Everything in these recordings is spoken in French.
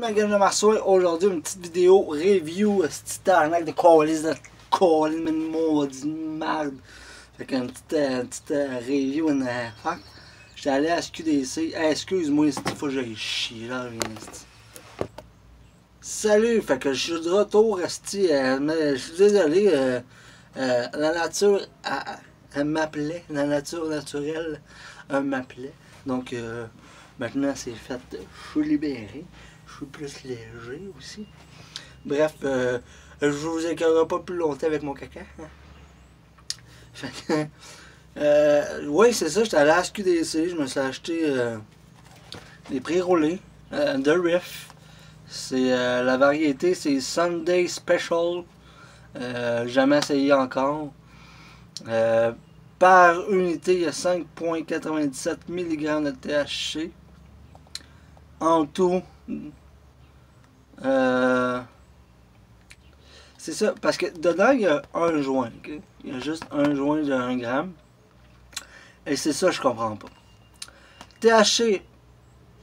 ma gueule de Marsoir. Aujourd'hui, une petite vidéo review, cette arnaque de colis de colis, mais une maudite merde. Fait qu'une petite review, une affaire. J'étais allé à SQDC. Excuse-moi, il faut que j'aille chier là. Salut, fait que je suis de retour, mais je suis désolé. La nature, elle m'appelait. La nature naturelle, elle m'appelait. Donc, maintenant, c'est fait. Je suis libéré. Je suis plus léger aussi. Bref, je vous écœurerai pas plus longtemps avec mon caca. Fait que, oui, c'est ça. J'étais allé à SQDC. Je me suis acheté des pré-roulés de Riff. C'est la variété, c'est Sunday Special. Jamais essayé encore. Par unité, il y a 5,97 mg de THC. En tout, c'est ça, parce que dedans, il y a un joint. Okay? Il y a juste un joint de 1 gramme. Et c'est ça, je comprends pas. THC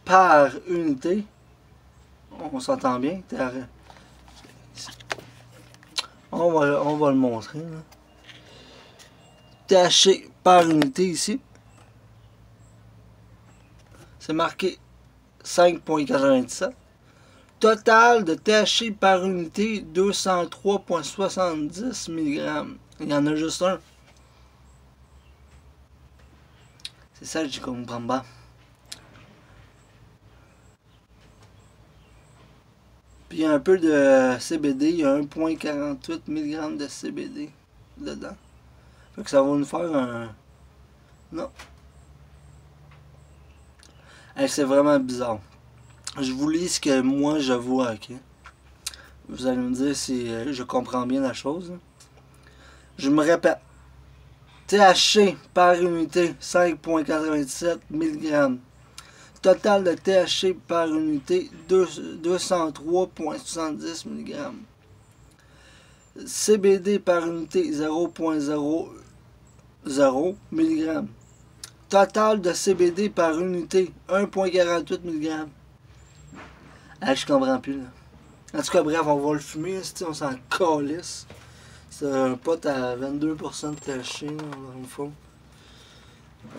par unité, on s'entend bien. On va le montrer. Là. THC par unité ici. C'est marqué 5,97. Total de THC par unité 203,70 mg. Il y en a juste un. C'est ça que je comprends pas. Puis il y a un peu de CBD, il y a 1,48 mg de CBD dedans. Fait que ça va nous faire un... Non. Hey, c'est vraiment bizarre. Je vous lis ce que moi je vois, ok? Vous allez me dire si je comprends bien la chose. Je me répète. THC par unité, 5,97 mg. Total de THC par unité, 203,70 mg. CBD par unité, 0,00 mg. Total de CBD par unité, 1,48 mg. Ah, je comprends plus, là. En tout cas, bref, on va le fumer, on s'en calisse. C'est un pot à 22% de THC, dans le fond.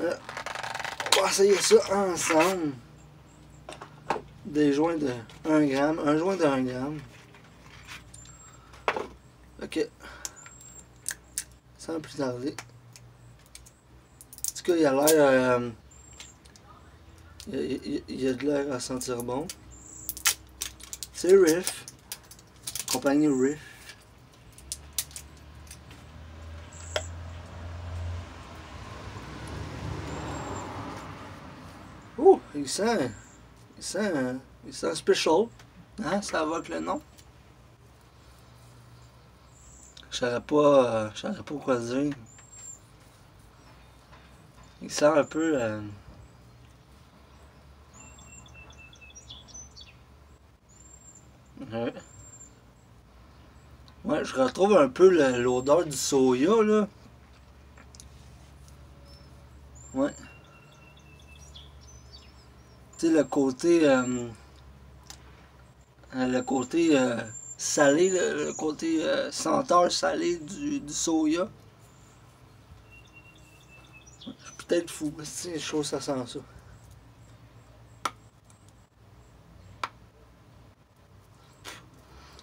On va essayer ça ensemble. Des joints de 1 gramme. Un joint de 1 gramme. Ok. Sans plus tarder. En tout cas, il a l'air... il y a de l'air à sentir bon. C'est Riff. Compagnie Riff. Oh, il sent special. Hein, ça va avec le nom. Je savais pas quoi dire. Il sent un peu... Ouais, je retrouve un peu l'odeur du soya, là. Ouais. Tu sais, le côté salé, le côté senteur salé du soya. Je suis peut-être fou, c'est chaud, ça sent ça.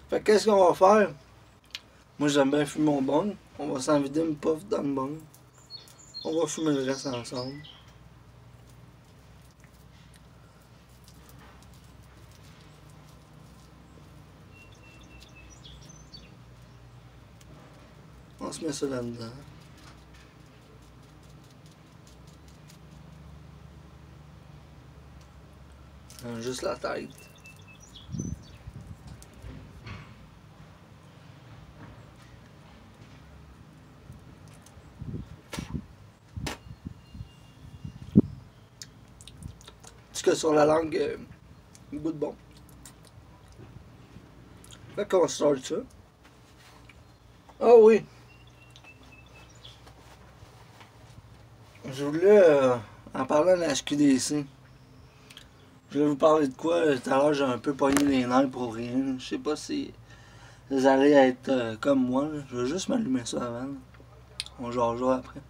Fait qu'est-ce qu'on va faire? Moi j'aime bien fumer mon bong. On va s'en vider une puff dans le bong. On va fumer le reste ensemble. On se met ça là-dedans. Juste la tête. En tout cas, sur la langue, goût de bon. Fait qu'on start ça. Ah oui! Je voulais, en parlant de la SQDC, Je vais vous parler de quoi? Tout à l'heure, j'ai un peu pogné les nerfs pour rien. Je sais pas si vous allez être comme moi. Là. Je vais juste m'allumer ça avant. Là. On jasera après.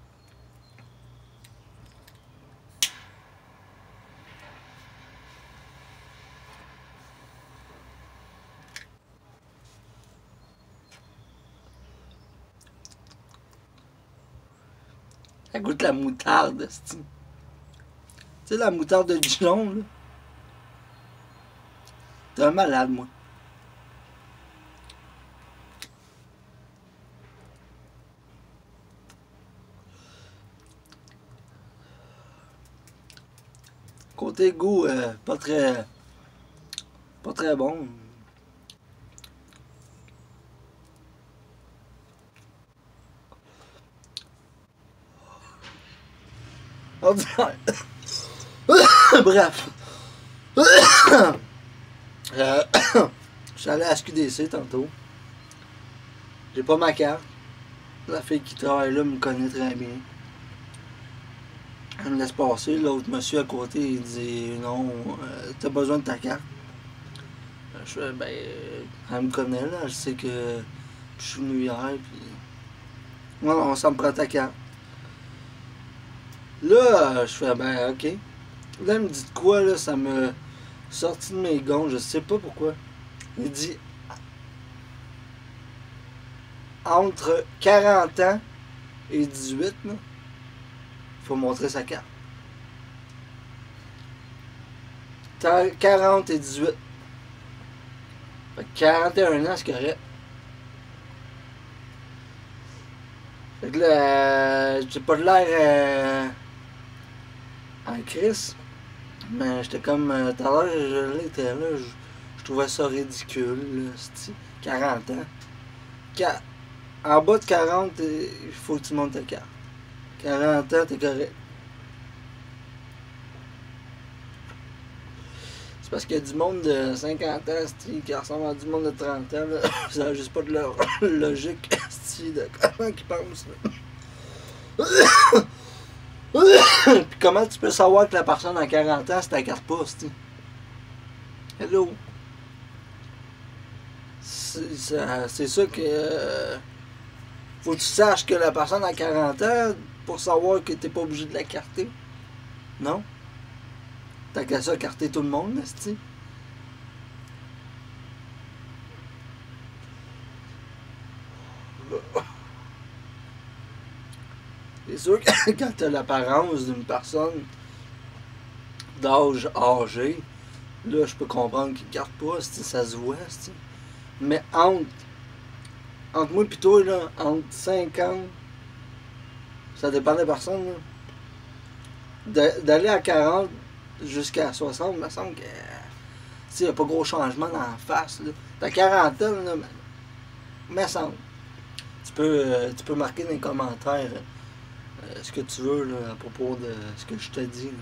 Ça goûte la moutarde, c'ti. Tu sais, la moutarde de Dijon, là. T'es un malade, moi. Côté goût, pas très bon. Ordinaire. Bref. Euh, je suis allé à SQDC tantôt. J'ai pas ma carte. La fille qui travaille là me connaît très bien. Elle me laisse passer. L'autre monsieur à côté, il dit non, t'as besoin de ta carte. Je fais ben, elle me connaît là, elle sait que je suis venu hier, puis. Non, ça me prend ta carte. Là, je fais ben, ok. Là, elle me dit de quoi, là, ça me sorti de mes gonds, je sais pas pourquoi. Il dit entre 40 ans et 18, là, faut montrer sa carte. 40 et 18. Fait que 41 ans, c'est correct. Fait que là, j'ai pas de l'air en crise. Mais j'étais comme, tout à l'heure, je l'étais là, je trouvais ça ridicule, là, c'ti. 40 ans. En bas de 40, il faut que tu montes ta carte. 40 ans, t'es correct. C'est parce qu'il y a du monde de 50 ans, c'ti, qui ressemble à du monde de 30 ans, là. Ça n'a juste pas de leur logique, c'ti, de comment ils pensent, là. Puis comment tu peux savoir que la personne a 40 ans, c'est ta carte pouce, tu sais? Hello. C'est ça que. Faut que tu saches que la personne a 40 ans pour savoir que t'es pas obligé de la carter. Non? T'as qu'à ça carter tout le monde, esti. C'est sûr que quand t'as l'apparence d'une personne d'âge âgé, là, je peux comprendre qu'il ne carte pas, ça se voit, c'ti. Mais entre moi et toi, là, entre 50, ça dépend des personnes, là. D'aller à 40 jusqu'à 60, il me semble que il n'y a pas gros changement dans la face. Ta quarantaine, là, me semble. Tu peux marquer dans les commentaires ce que tu veux là, à propos de ce que je te dis. Là.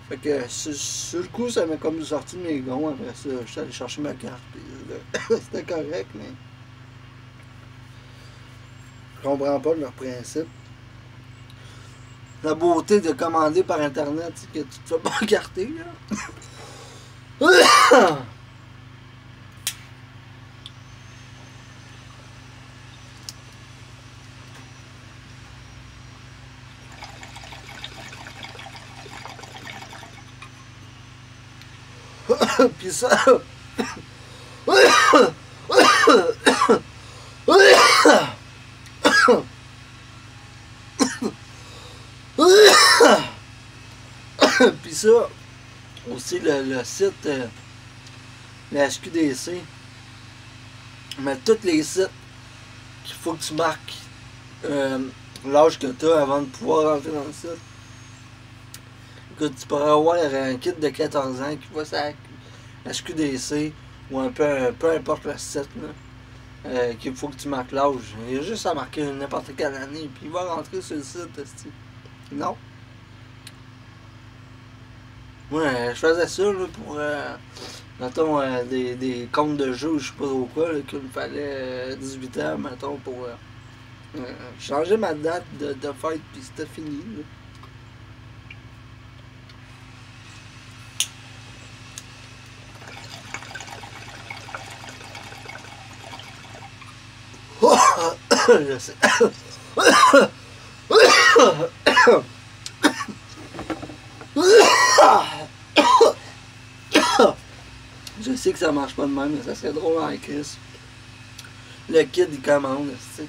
Fait que sur le coup, ça m'a comme sorti de mes gonds. Après ça, je suis allé chercher ma carte. C'était correct, mais je comprends pas leur principe. La beauté de commander par internet, c'est que tu te fais pas carter, là. Pis ça. Pis ça, aussi le site, la SQDC, mais tous les sites qu'il faut que tu marques l'âge que tu as avant de pouvoir rentrer dans le site. Que tu pourrais avoir un kit de 14 ans qui va sur la SQDC ou peu importe le site qu'il faut que tu marques l'âge. Il y a juste à marquer n'importe quelle année puis il va rentrer sur le site. Non. Ouais, je faisais ça là, pour mettons des comptes de jeux ou je sais pas trop quoi qu'il me fallait 18 ans mettons pour changer ma date de fête puis c'était fini. Là. Je sais. Je sais que ça marche pas de même, mais ça serait drôle en Chris. Le kid il commande, tu sais.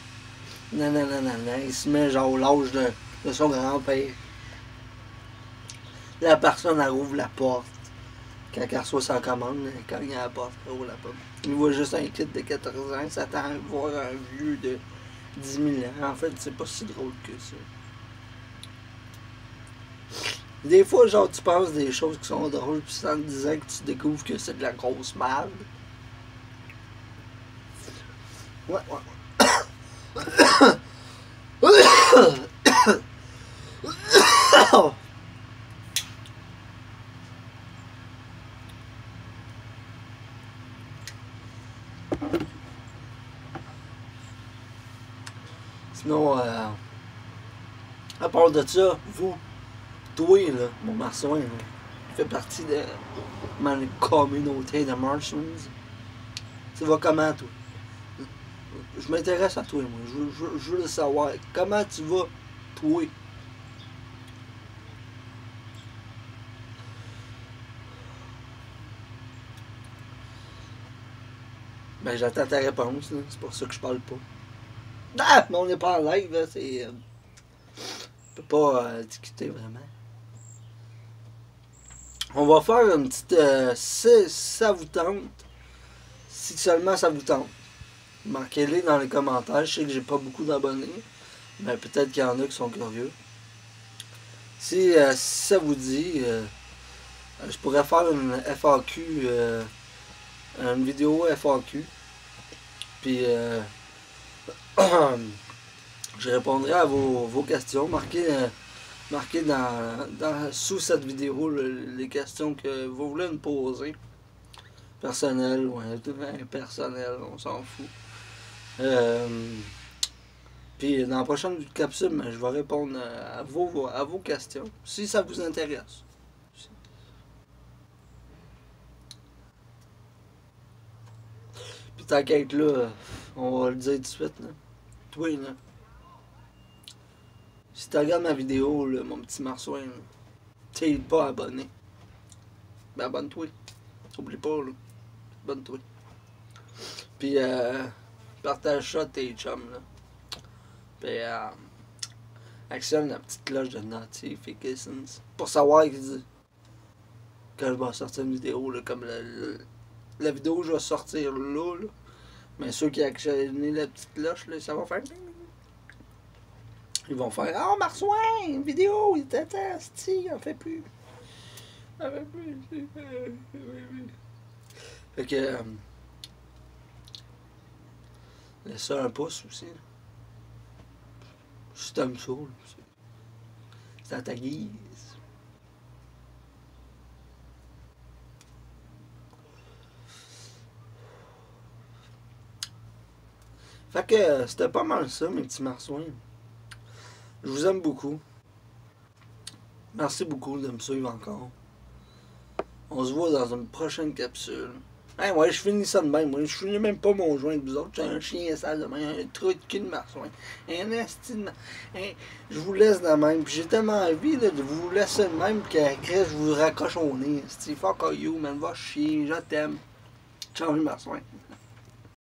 Non, non, non, non, non. Il se met genre au l'âge de son grand-père. La personne elle ouvre la porte. Quand elle reçoit sa commande, elle cogne à la porte, elle ouvre la porte. Il voit juste un kid de 14 ans, il s'attend à voir un vieux de 10 000 ans. En fait, c'est pas si drôle que ça. Des fois, genre, tu penses des choses qui sont drôles, puis en te disant que tu découvres que c'est de la grosse merde. Ouais, ouais. Sinon, à part de ça, vous, toi, là, mon marsouin, là, fait partie de ma communauté de Martians. Tu vas comment, toi? Je m'intéresse à toi, moi. Je veux le savoir. Comment tu vas, toi? Ben, j'attends ta réponse, là. C'est pour ça que je parle pas. Ah! Mais on n'est pas en live, là. C'est. On peut pas discuter vraiment. On va faire une petite. Si ça vous tente. Si seulement ça vous tente. Marquez-les dans les commentaires. Je sais que j'ai pas beaucoup d'abonnés. Mais peut-être qu'il y en a qui sont curieux. Si ça vous dit, je pourrais faire une FAQ, une vidéo FAQ. Puis je répondrai à vos questions. Marquez sous cette vidéo les questions que vous voulez me poser. Personnelles ou impersonnelles, on s'en fout. Puis dans la prochaine capsule, je vais répondre à vos questions, si ça vous intéresse. Puis t'inquiète là, on va le dire tout de suite. Là. Toi, là. Si tu regardes ma vidéo, là, mon petit marsouin, t'es pas abonné. Ben abonne-toi. Oublie pas, là. Abonne-toi. Puis partage ça à tes chums, là. Puis actionne la petite cloche de notifications pour savoir que quand je vais sortir une vidéo, là, comme la vidéo que je vais sortir là, mais ceux qui actionnent la petite cloche, là, ça va faire. Ils vont faire « Oh, Marsouin, une vidéo, il déteste, il en fait plus. » Il en fait plus. Fait que... laisse ça un pouce aussi. Si t'aimes ça, c'est à ta guise. Fait que c'était pas mal ça, mes petits marsouins. Je vous aime beaucoup. Merci beaucoup de me suivre encore. On se voit dans une prochaine capsule. Hey, ouais, je finis ça de même. Moi, je finis même pas mon joint de vous autres. J'ai un chien sale de même, un trou de cul de marsouin. Un esti de je vous laisse de même. Puis j'ai tellement envie là, de vous laisser de même qu'après je vous raccroche au nez. Fuck you, man. Va chier. Je t'aime. Ciao, les marsouins.